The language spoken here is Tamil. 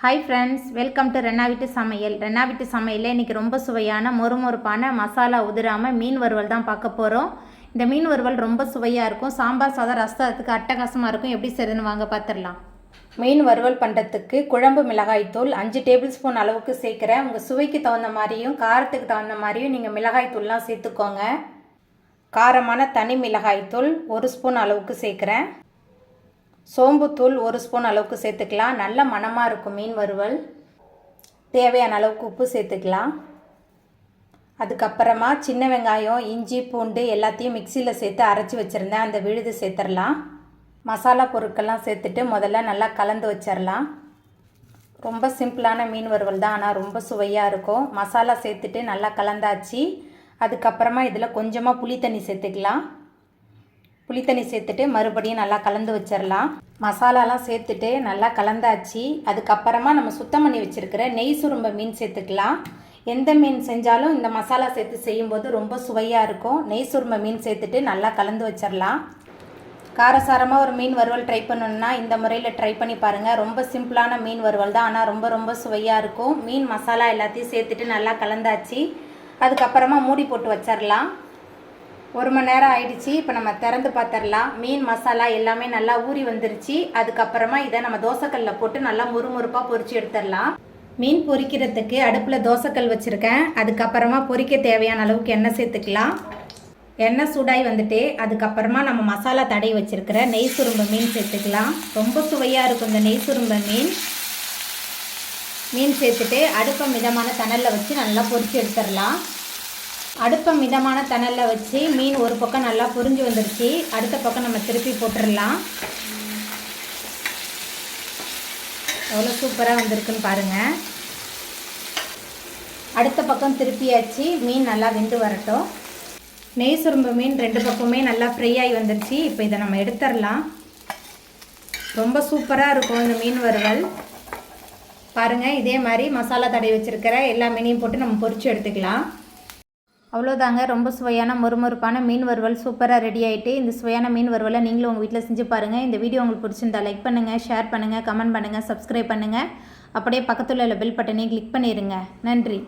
Hi friends, welcome to Renna வீட்டு சமையல். ரென்னா வீட்டு சமையலில் இன்றைக்கி ரொம்ப சுவையான மொறுமொறுப்பான மசாலா உதிராமல் மீன் வறுவல் தான் பார்க்க போகிறோம். இந்த மீன் வறுவல் ரொம்ப சுவையாக இருக்கும். சாம்பார் சாதம் ரசத்துக்கு அட்டகாசமாக இருக்கும். எப்படி செய்யுதுன்னு வாங்க பார்த்துடலாம். மீன் வறுவல் பண்ணுறதுக்கு குழம்பு மிளகாய்த்தூள் 5 டேபிள் ஸ்பூன் அளவுக்கு சேர்க்குறேன். உங்கள் சுவைக்கு தகுந்த மாதிரியும் காரத்துக்கு தகுந்த மாதிரியும் நீங்கள் மிளகாய்த்தூள்லாம் சேர்த்துக்கோங்க. காரமான தனி மிளகாய்த்தூள் 1 ஸ்பூன் அளவுக்கு சேர்க்குறேன். சோம்புத்தூள் 1 ஸ்பூன் அளவுக்கு சேர்த்துக்கலாம். நல்ல மணமாக இருக்கும் மீன் வறுவல். தேவையான அளவுக்கு உப்பு சேர்த்துக்கலாம். அதுக்கப்புறமா சின்ன வெங்காயம், இஞ்சி, பூண்டு எல்லாத்தையும் மிக்சியில் சேர்த்து அரைச்சி வச்சுருந்தேன். அந்த விழுது சேர்த்துடலாம். மசாலா பொருட்கள்லாம் சேர்த்துட்டு முதல்ல நல்லா கலந்து வச்சிடலாம். ரொம்ப சிம்பிளான மீன் வறுவல் தான், ஆனால் ரொம்ப சுவையாக இருக்கும். மசாலா சேர்த்துட்டு நல்லா கலந்தாச்சு. அதுக்கப்புறமா இதில் கொஞ்சமாக புளி தண்ணி சேர்த்துக்கலாம். புளி தண்ணி சேர்த்துட்டு மறுபடியும் நல்லா கலந்து வச்சிடலாம். மசாலாலாம் சேர்த்துட்டு நல்லா கலந்தாச்சு. அதுக்கப்புறமா நம்ம சுத்தம் பண்ணி வச்சுருக்கிற நெய் சுரும்ப மீன் சேர்த்துக்கலாம். எந்த மீன் செஞ்சாலும் இந்த மசாலா சேர்த்து செய்யும்போது ரொம்ப சுவையாக இருக்கும். நெய் சுரும்ப மீன் சேர்த்துட்டு நல்லா கலந்து வச்சிடலாம். காரசாரமாக ஒரு மீன் வறுவல் ட்ரை பண்ணணுன்னா இந்த முறையில் ட்ரை பண்ணி பாருங்கள். ரொம்ப சிம்பிளான மீன் வறுவல் தான், ஆனால் ரொம்ப சுவையாக இருக்கும். மீன் மசாலா எல்லாத்தையும் சேர்த்துட்டு நல்லா கலந்தாச்சு. அதுக்கப்புறமா மூடி போட்டு வச்சிடலாம். 1 மணி நேரம் ஆயிடுச்சு. இப்போ நம்ம திறந்து பார்த்துடலாம். மீன் மசாலா எல்லாமே நல்லா ஊறி வந்துருச்சு. அதுக்கப்புறமா இதை நம்ம தோசைக்கல்லில் போட்டு நல்லா முறுமுறுப்பாக பொரிச்சு எடுத்துடலாம். மீன் பொரிக்கிறதுக்கு அடுப்பில் தோசைக்கல் வச்சுருக்கேன். அதுக்கப்புறமா பொரிக்க தேவையான அளவுக்கு எண்ணெய் சேர்த்துக்கலாம். எண்ணெய் சூடாகி வந்துட்டு அதுக்கப்புறமா நம்ம மசாலா தடவி வச்சுருக்கிற நெய் சுரும்ப மீன் சேர்த்துக்கலாம். ரொம்ப சுவையாக இருக்கும் இந்த நெய் சுரும்ப மீன் சேர்த்துட்டு அடுப்பை மிதமான தணலில் வச்சு நல்லா பொரிச்சு எடுத்துடலாம். அடுப்பை மிதமான தணலில் வச்சு மீன் ஒரு பக்கம் நல்லா பொரிஞ்சு வந்துருச்சு. அடுத்த பக்கம் நம்ம திருப்பி போட்டுடலாம். எவ்வளோ சூப்பராக வந்திருக்குன்னு பாருங்கள். அடுத்த பக்கம் திருப்பியாச்சு. மீன் நல்லா வெந்து வரட்டும். நெய் சுரும்பு மீன் 2 பக்கமே நல்லா ஃப்ரை ஆகி வந்துருச்சு. இப்போ இதை நம்ம எடுத்துடலாம். ரொம்ப சூப்பராக இருக்கும் இந்த மீன் வறுவல். பாருங்கள், இதே மாதிரி மசாலா தடவி வச்சுருக்கிற எல்லா மீனையும் போட்டு நம்ம பொரிச்சு எடுத்துக்கலாம். அவ்வளோதாங்க, ரொம்ப சுவையான மொறுமொறுப்பான மீன் வறுவல் சூப்பராக ரெடி ஆகிட்டு. இந்த சுவையான மீன் வறுவலை நீங்களும் உங்கள் வீட்டில் செஞ்சு பாருங்கள். இந்த வீடியோ உங்களுக்கு பிடிச்சிருந்தா லைக் பண்ணுங்கள், ஷேர் பண்ணுங்கள், கமெண்ட் பண்ணுங்கள், சப்ஸ்கிரைப் பண்ணுங்கள். அப்படியே பக்கத்தில் உள்ள பெல் பட்டனையும் கிளிக் பண்ணிடுங்க. நன்றி.